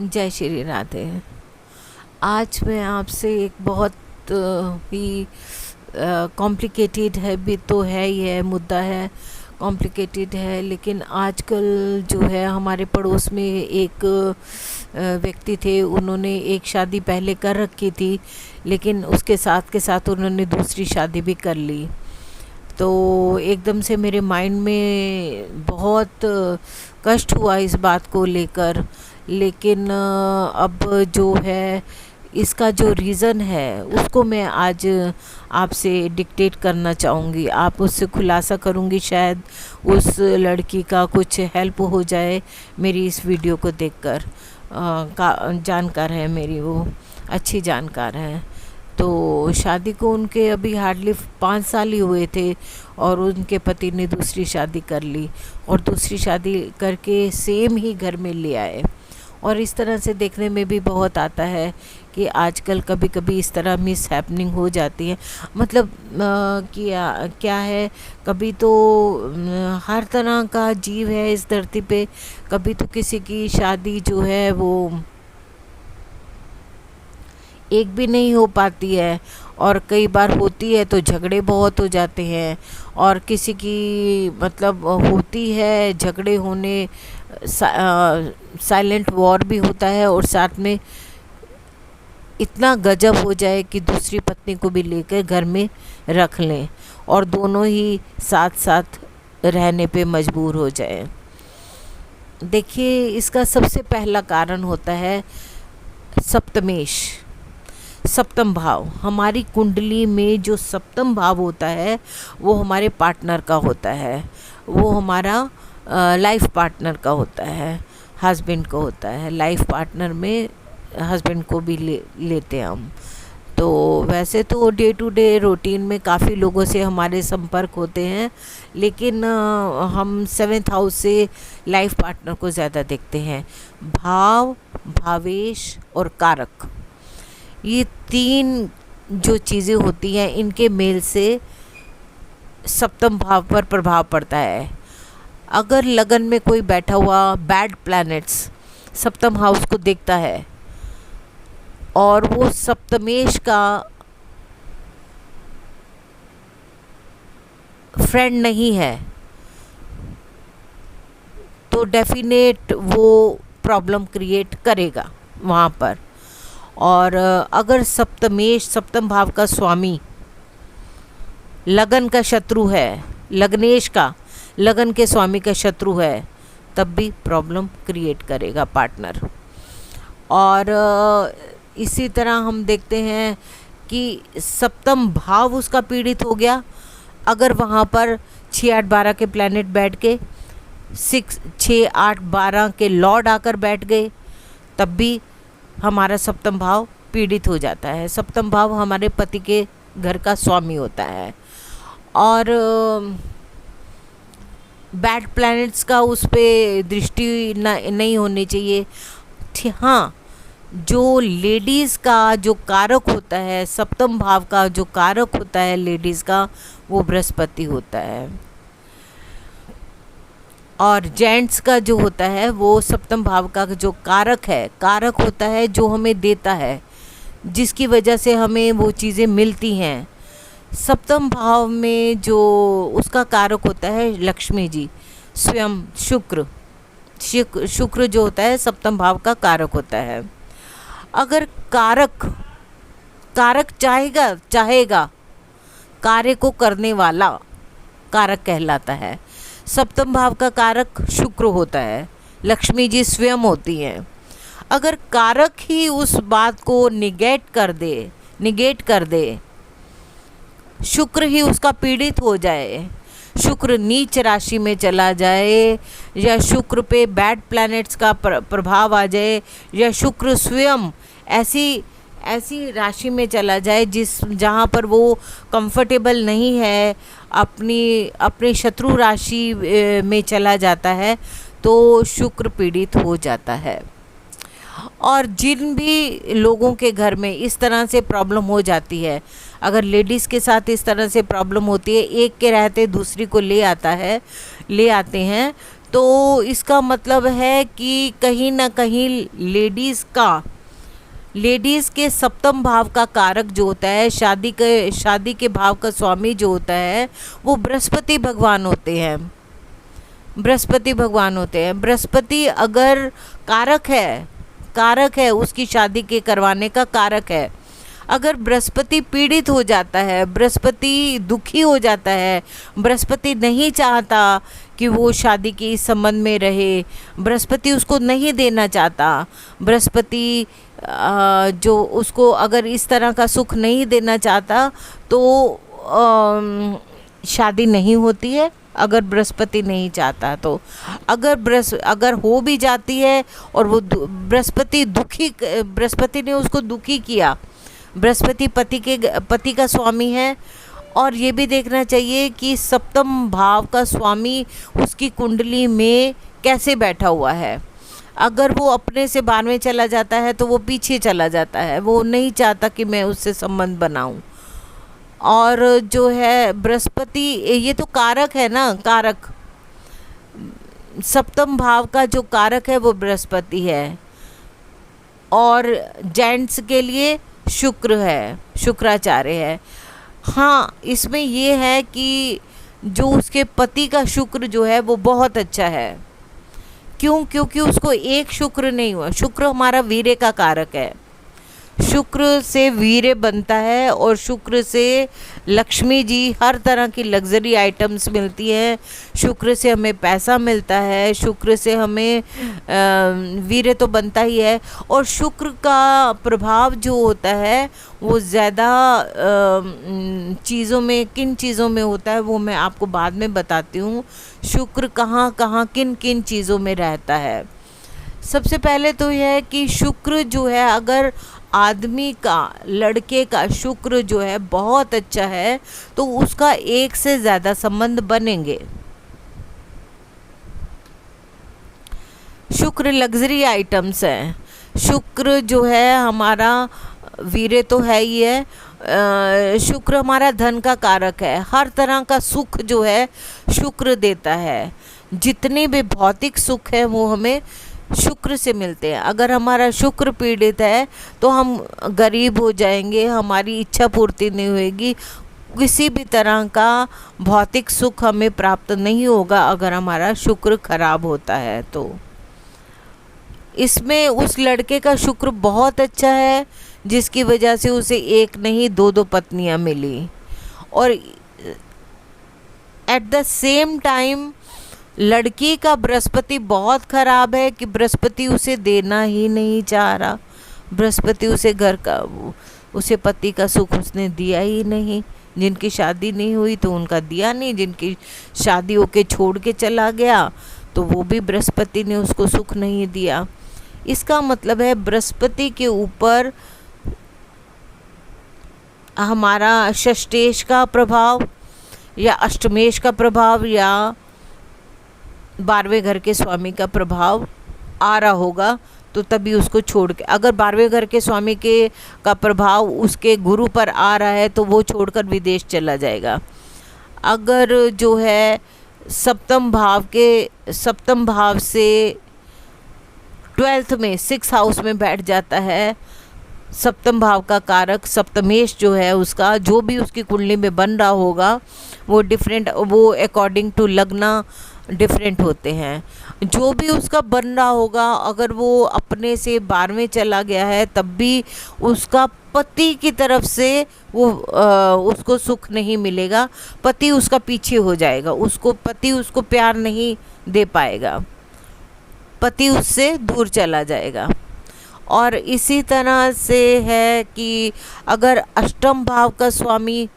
जय श्री राधे। आज मैं आपसे एक बहुत ही कॉम्प्लिकेटेड है, भी तो है ही है, मुद्दा है, कॉम्प्लिकेटेड है। लेकिन आजकल जो है हमारे पड़ोस में एक व्यक्ति थे, उन्होंने एक शादी पहले कर रखी थी, लेकिन उसके साथ के साथ उन्होंने दूसरी शादी भी कर ली। तो एकदम से मेरे माइंड में बहुत कष्ट हुआ इस बात को लेकर। लेकिन अब जो है इसका जो रीज़न है उसको मैं आज आपसे डिक्टेट करना चाहूँगी। आप उससे खुलासा करूँगी, शायद उस लड़की का कुछ हेल्प हो जाए मेरी इस वीडियो को देखकर। जानकार है मेरी, वो अच्छी जानकार हैं। तो शादी को उनके अभी हार्डली 5 साल ही हुए थे और उनके पति ने दूसरी शादी कर ली, और दूसरी शादी करके सेम ही घर में ले आए। और इस तरह से देखने में भी बहुत आता है कि आजकल कभी कभी इस तरह मिस हैपनिंग हो जाती है। मतलब क्या है, कभी तो हर तरह का जीव है इस धरती पे। कभी तो किसी की शादी जो है वो एक भी नहीं हो पाती है, और कई बार होती है तो झगड़े बहुत हो जाते हैं। और किसी की मतलब होती है, झगड़े होने साइलेंट वॉर भी होता है, और साथ में इतना गजब हो जाए कि दूसरी पत्नी को भी लेकर घर में रख लें और दोनों ही साथ साथ रहने पे मजबूर हो जाए। देखिए, इसका सबसे पहला कारण होता है सप्तमेश, सप्तम भाव। हमारी कुंडली में जो सप्तम भाव होता है वो हमारे पार्टनर का होता है, वो हमारा लाइफ पार्टनर का होता है, हस्बैंड को होता है। लाइफ पार्टनर में हस्बैंड को भी लेते हैं हम। तो वैसे तो डे टू डे रूटीन में काफ़ी लोगों से हमारे संपर्क होते हैं, लेकिन हम 7th हाउस से लाइफ पार्टनर को ज़्यादा देखते हैं। भाव, भावेश और कारक, ये 3 जो चीज़ें होती हैं, इनके मेल से सप्तम भाव पर प्रभाव पड़ता है। अगर लगन में कोई बैठा हुआ बैड प्लैनेट्स सप्तम हाउस को देखता है और वो सप्तमेश का फ्रेंड नहीं है, तो डेफिनेट वो प्रॉब्लम क्रिएट करेगा वहाँ पर। और अगर सप्तमेश सप्तम भाव का स्वामी लगन का शत्रु है, लग्नेश का लगन के स्वामी का शत्रु है, तब भी प्रॉब्लम क्रिएट करेगा पार्टनर। और इसी तरह हम देखते हैं कि सप्तम भाव उसका पीड़ित हो गया अगर वहाँ पर 6, 8, 12 के प्लैनेट बैठ के 6, 8, 12 के लॉर्ड आकर बैठ गए, तब भी हमारा सप्तम भाव पीड़ित हो जाता है। सप्तम भाव हमारे पति के घर का स्वामी होता है। और बैड प्लैनेट्स का उस पे दृष्टि नहीं होनी चाहिए। हाँ, जो लेडीज़ का जो कारक होता है, सप्तम भाव का जो कारक होता है लेडीज़ का, वो बृहस्पति होता है। और जेंट्स का जो होता है वो सप्तम भाव का जो कारक है, कारक होता है जो हमें देता है, जिसकी वजह से हमें वो चीज़ें मिलती हैं। सप्तम भाव में जो उसका कारक होता है लक्ष्मी जी, स्वयं शुक्र जो होता है सप्तम भाव का कारक होता है। अगर कारक चाहेगा कार्य को करने वाला कारक कहलाता है। सप्तम भाव का कारक शुक्र होता है, लक्ष्मी जी स्वयं होती हैं। अगर कारक ही उस बात को निगेट कर दे, शुक्र ही उसका पीड़ित हो जाए, शुक्र नीच राशि में चला जाए, या शुक्र पे बैड प्लैनेट्स का प्रभाव आ जाए, या शुक्र स्वयं ऐसी राशि में चला जाए जहाँ पर वो कंफर्टेबल नहीं है, अपने शत्रु राशि में चला जाता है, तो शुक्र पीड़ित हो जाता है। और जिन भी लोगों के घर में इस तरह से प्रॉब्लम हो जाती है, अगर लेडीज़ के साथ इस तरह से प्रॉब्लम होती है, एक के रहते दूसरी को ले आते हैं, तो इसका मतलब है कि कहीं ना कहीं लेडीज़ के सप्तम भाव का कारक जो होता है, शादी के भाव का स्वामी जो होता है, वो बृहस्पति भगवान होते हैं। बृहस्पति अगर कारक है उसकी शादी के करवाने का कारक है। अगर बृहस्पति पीड़ित हो जाता है, बृहस्पति दुखी हो जाता है, बृहस्पति नहीं चाहता कि वो शादी के इस संबंध में रहे, बृहस्पति उसको नहीं देना चाहता, बृहस्पति जो उसको अगर इस तरह का सुख नहीं देना चाहता, तो शादी नहीं होती है। अगर बृहस्पति नहीं चाहता तो अगर हो भी जाती है और वो बृहस्पति ने उसको दुखी किया, बृहस्पति पति का स्वामी है। और ये भी देखना चाहिए कि सप्तम भाव का स्वामी उसकी कुंडली में कैसे बैठा हुआ है। अगर वो अपने से 12वें चला जाता है तो वो पीछे चला जाता है, वो नहीं चाहता कि मैं उससे संबंध बनाऊं। और जो है बृहस्पति, ये तो कारक है ना, कारक सप्तम भाव का जो कारक है वो बृहस्पति है। और जेंट्स के लिए शुक्र है, शुक्राचार्य है। हाँ, इसमें ये है कि जो उसके पति का शुक्र जो है वो बहुत अच्छा है। क्यों? क्योंकि उसको एक शुक्र नहीं हुआ। शुक्र हमारा वीर्य का कारक है। शुक्र से वीर्य बनता है और शुक्र से लक्ष्मी जी, हर तरह की लग्जरी आइटम्स मिलती है। शुक्र से हमें पैसा मिलता है, शुक्र से हमें वीर्य तो बनता ही है। और शुक्र का प्रभाव जो होता है वो ज़्यादा चीज़ों में, किन चीज़ों में होता है वो मैं आपको बाद में बताती हूँ। शुक्र कहाँ कहाँ किन किन चीज़ों में रहता है। सबसे पहले तो यह है कि शुक्र जो है, अगर आदमी का, लड़के का शुक्र जो है बहुत अच्छा है तो उसका एक से ज़्यादा संबंध बनेंगे। शुक्र लग्जरी आइटम्स है। शुक्र जो है हमारा वीर्य तो है ही है। शुक्र हमारा धन का कारक है। हर तरह का सुख जो है शुक्र देता है। जितने भी भौतिक सुख है वो हमें शुक्र से मिलते हैं। अगर हमारा शुक्र पीड़ित है तो हम गरीब हो जाएंगे, हमारी इच्छा पूर्ति नहीं होगी, किसी भी तरह का भौतिक सुख हमें प्राप्त नहीं होगा अगर हमारा शुक्र खराब होता है। तो इसमें उस लड़के का शुक्र बहुत अच्छा है जिसकी वजह से उसे एक नहीं दो पत्नियां मिली। और एट द सेम टाइम लड़की का बृहस्पति बहुत खराब है कि बृहस्पति उसे देना ही नहीं चाह रहा। बृहस्पति उसे पति का सुख उसने दिया ही नहीं। जिनकी शादी नहीं हुई तो उनका दिया नहीं, जिनकी शादी होके छोड़ के चला गया तो वो भी बृहस्पति ने उसको सुख नहीं दिया। इसका मतलब है बृहस्पति के ऊपर हमारा षष्ठेश का प्रभाव या अष्टमेश का प्रभाव या 12वें घर के स्वामी का प्रभाव आ रहा होगा तो तभी उसको छोड़ के, अगर 12वें घर के स्वामी का प्रभाव उसके गुरु पर आ रहा है तो वो छोड़कर विदेश चला जाएगा। अगर जो है सप्तम भाव से 12th में 6th हाउस में बैठ जाता है, सप्तम भाव का कारक सप्तमेश जो है उसका, जो भी उसकी कुंडली में बन रहा होगा वो अकॉर्डिंग टू लग्न डिफरेंट होते हैं। जो भी उसका बन रहा होगा, अगर वो अपने से 12वें चला गया है तब भी उसका पति की तरफ से उसको सुख नहीं मिलेगा। पति उसका पीछे हो जाएगा, पति उसको प्यार नहीं दे पाएगा, पति उससे दूर चला जाएगा। और इसी तरह से है कि अगर अष्टम भाव का स्वामी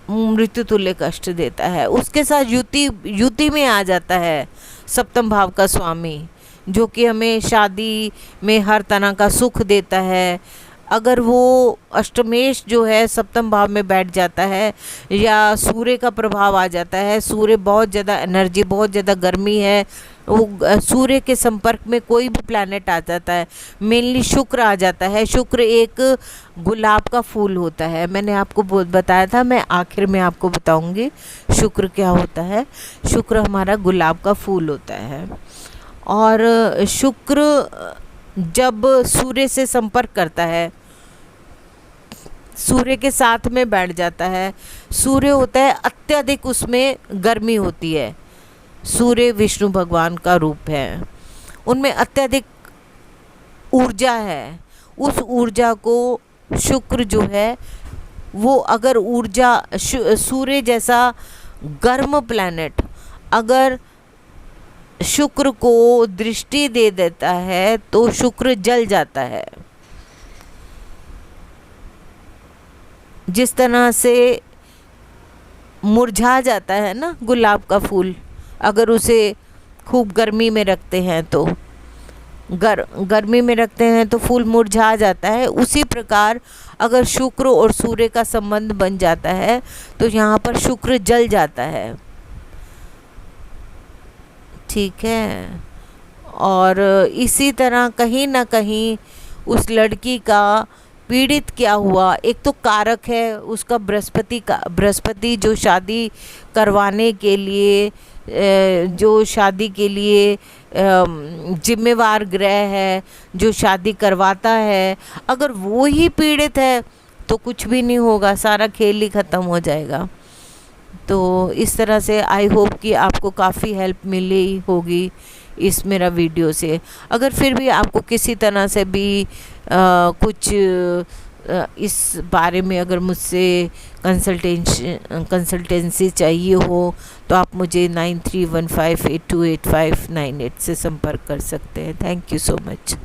मृत्यु तुल्य कष्ट देता है, उसके साथ युति में आ जाता है सप्तम भाव का स्वामी, जो कि हमें शादी में हर तरह का सुख देता है। अगर वो अष्टमेश जो है सप्तम भाव में बैठ जाता है या सूर्य का प्रभाव आ जाता है, सूर्य बहुत ज़्यादा एनर्जी, बहुत ज़्यादा गर्मी है, वो सूर्य के संपर्क में कोई भी प्लैनेट आ जाता है, मेनली शुक्र आ जाता है। शुक्र एक गुलाब का फूल होता है, मैंने आपको बताया था, मैं आखिर में आपको बताऊंगी शुक्र क्या होता है। शुक्र हमारा गुलाब का फूल होता है। और शुक्र जब सूर्य से संपर्क करता है, सूर्य के साथ में बैठ जाता है, सूर्य होता है अत्यधिक, उसमें गर्मी होती है। सूर्य विष्णु भगवान का रूप है, उनमें अत्यधिक ऊर्जा है। उस ऊर्जा को शुक्र जो है वो, अगर ऊर्जा सूर्य जैसा गर्म प्लैनेट अगर शुक्र को दृष्टि दे देता है तो शुक्र जल जाता है। जिस तरह से मुरझा जाता है ना गुलाब का फूल, अगर उसे खूब गर्मी में रखते हैं तो गर्मी में रखते हैं तो फूल मुरझा जाता है। उसी प्रकार अगर शुक्र और सूर्य का संबंध बन जाता है तो यहाँ पर शुक्र जल जाता है। ठीक है। और इसी तरह कहीं ना कहीं उस लड़की का पीड़ित क्या हुआ, एक तो कारक है उसका बृहस्पति जो शादी करवाने के लिए, जो शादी के लिए जिम्मेवार ग्रह है, जो शादी करवाता है, अगर वो ही पीड़ित है तो कुछ भी नहीं होगा, सारा खेल ही ख़त्म हो जाएगा। तो इस तरह से आई होप कि आपको काफ़ी हेल्प मिली होगी इस मेरा वीडियो से। अगर फिर भी आपको किसी तरह से भी कुछ इस बारे में अगर मुझसे कंसल्टेंसी चाहिए हो तो आप मुझे 9315828598 से संपर्क कर सकते हैं। Thank you so much.